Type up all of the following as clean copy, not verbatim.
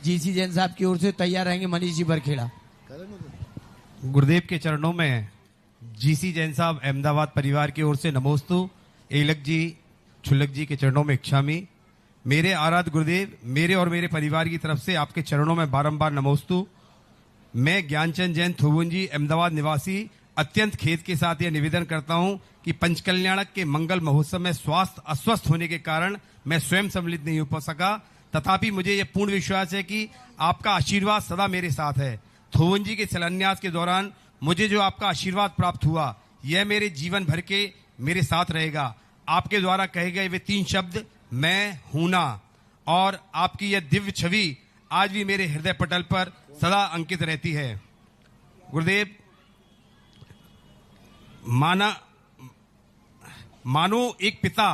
GC Jain साहब की ओर से तैयार रहेंगे मनीष जी बरखेड़ा। गुरुदेव के चरणों में जीसी जैन साहब अहमदाबाद परिवार की ओर से नमोस्तु। एलक जी छुल्लक जी के चरणों में इच्छामी। मेरे आराध्य गुरुदेव, मेरे और मेरे परिवार की तरफ से आपके चरणों में बारंबार नमोस्तु। मैं ज्ञानचंद जैन थोवुंजी अहमदाबाद निवासी अत्यंत खेद के साथ यह निवेदन करता हूं कि पंचकल्याणक के मंगल महोत्सव में स्वास्थ्य अस्वस्थ होने के कारण मैं स्वयं सम्मिलित नहीं हो सका। तथापि मुझे यह पूर्ण विश्वास है कि आपका आशीर्वाद सदा मेरे साथ है। थोवुंजी के शिलान्यास के दौरान मुझे जो आपका आशीर्वाद प्राप्त हुआ यह मेरे जीवन भर के मेरे साथ रहेगा। आपके द्वारा कहे गए वे 3 शब्द मैं हूं ना और आपकी यह दिव्य छवि आज भी मेरे हृदय पटल पर सदा अंकित रहती है। गुरुदेव, मानो एक पिता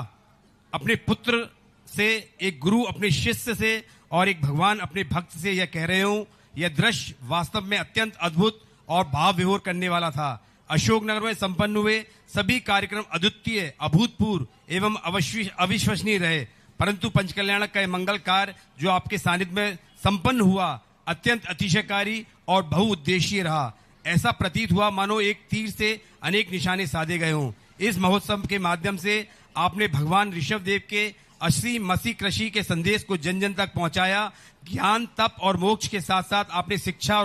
अपने पुत्र से, एक गुरु अपने शिष्य से और एक भगवान अपने भक्त से यह कह रहे हूं, यह दृश्य वास्तव में अत्यंत अद्भुत और भाव विभोर करने वाला था। अशोकनगर में संपन्न हुए सभी कार्यक्रम अद्वितीय, अभूतपूर्व एवं अविश्वसनीय रहे, परंतु पंचकल्याणक का मंगल कार्य जो आपके सानिध्य में संपन्न हुआ अत्यंत अतिशयकारी और बहुउद्देशीय रहा। ऐसा प्रतीत हुआ मानो एक तीर से अनेक निशाने साधे गए हों। इस महोत्सव के माध्यम से आपने भगवान ऋषभ देव के असी मसी कृषि के संदेश को जन जन तक पहुंचाया। ज्ञान, तप और मोक्ष के साथ साथ आपने शिक्षा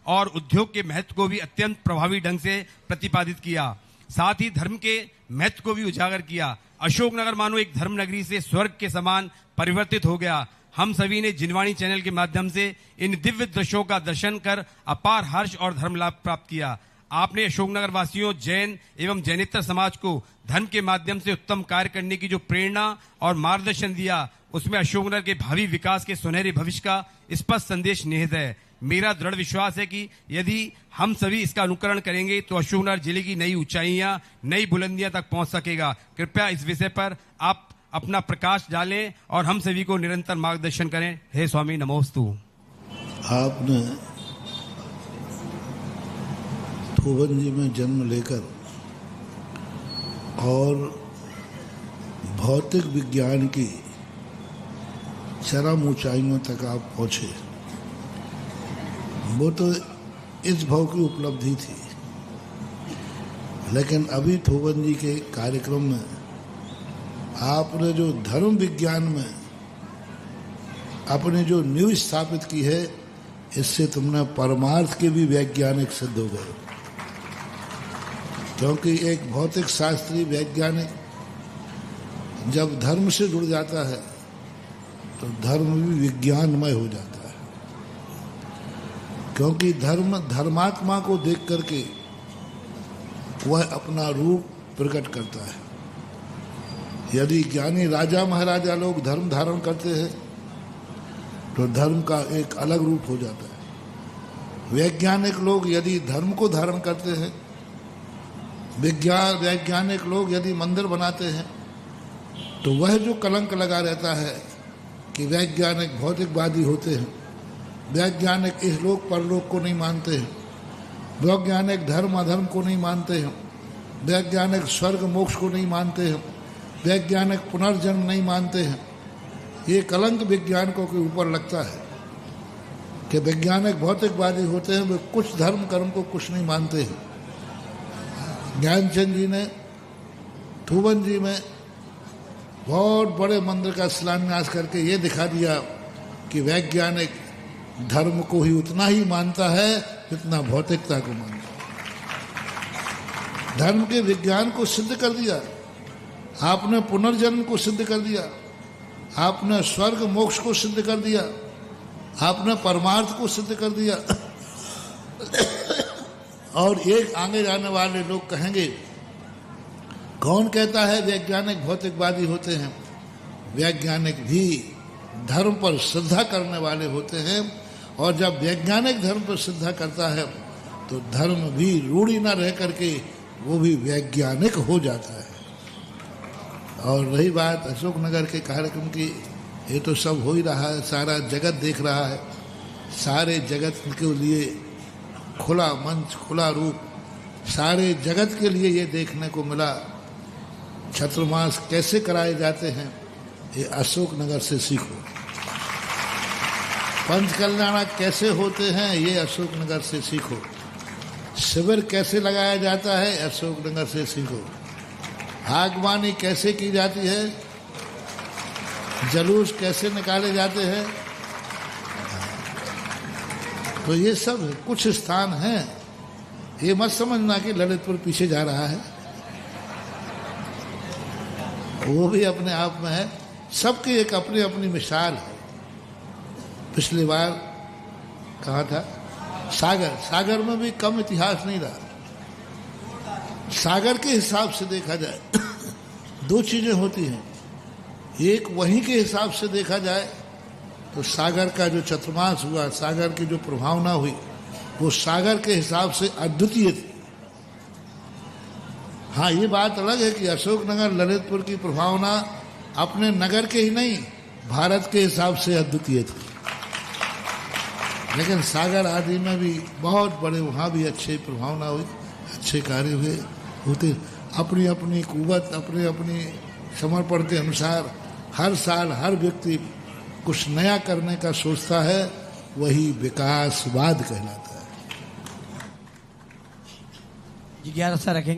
और उद्योग के महत्व को भी अत्यंत प्रभावी ढंग से प्रतिपादित किया। साथ ही धर्म के महत्व को भी उजागर किया। अशोकनगर मानो एक धर्म नगरी से स्वर्ग के समान परिवर्तित हो गया। हम सभी ने जिनवाणी चैनल के माध्यम से इन दिव्य दृश्यों का दर्शन कर अपार हर्ष और धर्म लाभ प्राप्त किया। आपने अशोकनगर वासियों, जैन एवं जैनेतर समाज को धर्म के माध्यम से उत्तम कार्य करने की जो प्रेरणा और मार्गदर्शन दिया, उसमें अशोकनगर के भावी विकास के सुनहरे भविष्य का स्पष्ट संदेश निहित है। मेरा दृढ़ विश्वास है कि यदि हम सभी इसका अनुकरण करेंगे तो अशोकनगर जिले की नई ऊंचाइयां, नई बुलंदियां तक पहुंच सकेगा। कृपया इस विषय पर आप अपना प्रकाश डालें और हम सभी को निरंतर मार्गदर्शन करें। हे स्वामी नमोस्तु। आपने थोवुंजी में जन्म लेकर और भौतिक विज्ञान की चरम ऊंचाइयों तक आप पहुंचे, वो तो इस भाव की उपलब्धि थी। लेकिन अभी थोवुंजी के कार्यक्रम में आपने जो धर्म विज्ञान में अपने जो नींव स्थापित की है, इससे तुमने परमार्थ के भी वैज्ञानिक सिद्ध हो गए। क्योंकि एक भौतिक शास्त्री वैज्ञानिक जब धर्म से जुड़ जाता है तो धर्म भी विज्ञानमय हो जाता है। क्योंकि धर्म धर्मात्मा को देख करके वह अपना रूप प्रकट करता है। यदि ज्ञानी राजा महाराजा लोग धर्म धारण करते हैं तो धर्म का एक अलग रूप हो जाता है। वैज्ञानिक लोग यदि धर्म को धारण करते हैं, वैज्ञानिक लोग यदि मंदिर बनाते हैं, तो वह जो कलंक लगा रहता है कि वैज्ञानिक भौतिकवादी होते हैं, वैज्ञानिक इस लोक परलोक को नहीं मानते हैं, वैज्ञानिक धर्म अधर्म को नहीं मानते हैं, वैज्ञानिक स्वर्ग मोक्ष को नहीं मानते हैं, वैज्ञानिक पुनर्जन्म नहीं मानते हैं, ये कलंक वैज्ञानिकों के ऊपर लगता है कि वैज्ञानिक भौतिकवादी होते हैं, वे कुछ धर्म कर्म को कुछ नहीं मानते हैं। ज्ञानचंद जी ने थोवुंजी में बहुत बड़े मंदिर का शिलान्यास करके ये दिखा दिया कि वैज्ञानिक धर्म को ही उतना ही मानता है जितना भौतिकता को मानता है। धर्म के विज्ञान को सिद्ध कर दिया आपने, पुनर्जन्म को सिद्ध कर दिया आपने, स्वर्ग मोक्ष को सिद्ध कर दिया आपने, परमार्थ को सिद्ध कर दिया। और एक आगे जाने वाले लोग कहेंगे, कौन कहता है वैज्ञानिक भौतिकवादी होते हैं? वैज्ञानिक भी धर्म पर श्रद्धा करने वाले होते हैं, और जब वैज्ञानिक धर्म पर श्रद्धा करता है तो धर्म भी रूढ़ी न रह करके वो भी वैज्ञानिक हो जाता है। और रही बात अशोकनगर के कार्यक्रम की, ये तो सब हो ही रहा है, सारा जगत देख रहा है, सारे जगत के लिए खुला मंच, खुला रूप, सारे जगत के लिए ये देखने को मिला छत्रमास कैसे कराए जाते हैं। ये अशोकनगर से सीखो। पंच कल्याण कैसे होते हैं ये अशोकनगर से सीखो। शिविर कैसे लगाया जाता है अशोकनगर से सीखो। भागवानी कैसे की जाती है, जुलूस कैसे निकाले जाते हैं। तो ये सब कुछ स्थान हैं, ये मत समझना कि ललितपुर पीछे जा रहा है, वो भी अपने आप में है। सबकी एक अपनी अपनी मिसाल है। पिछली बार कहा था सागर में भी कम इतिहास नहीं रहा। सागर के हिसाब से देखा जाए दो चीजें होती हैं। एक वहीं के हिसाब से देखा जाए तो सागर का जो चतुर्मास हुआ, सागर की जो प्रभावना हुई, वो सागर के हिसाब से अद्वितीय थी। हाँ, ये बात अलग है कि अशोकनगर ललितपुर की प्रभावना अपने नगर के ही नहीं, भारत के हिसाब से अद्वितीय थी। लेकिन सागर आदि में भी बहुत बड़े, वहाँ भी अच्छी प्रभावना हुई, अच्छे कार्य हुए होते। अपनी अपनी कुवत, अपनी अपनी समर्पण के अनुसार हर साल हर व्यक्ति कुछ नया करने का सोचता है, वही विकासवाद कहलाता है। जिज्ञासा रखेंगे।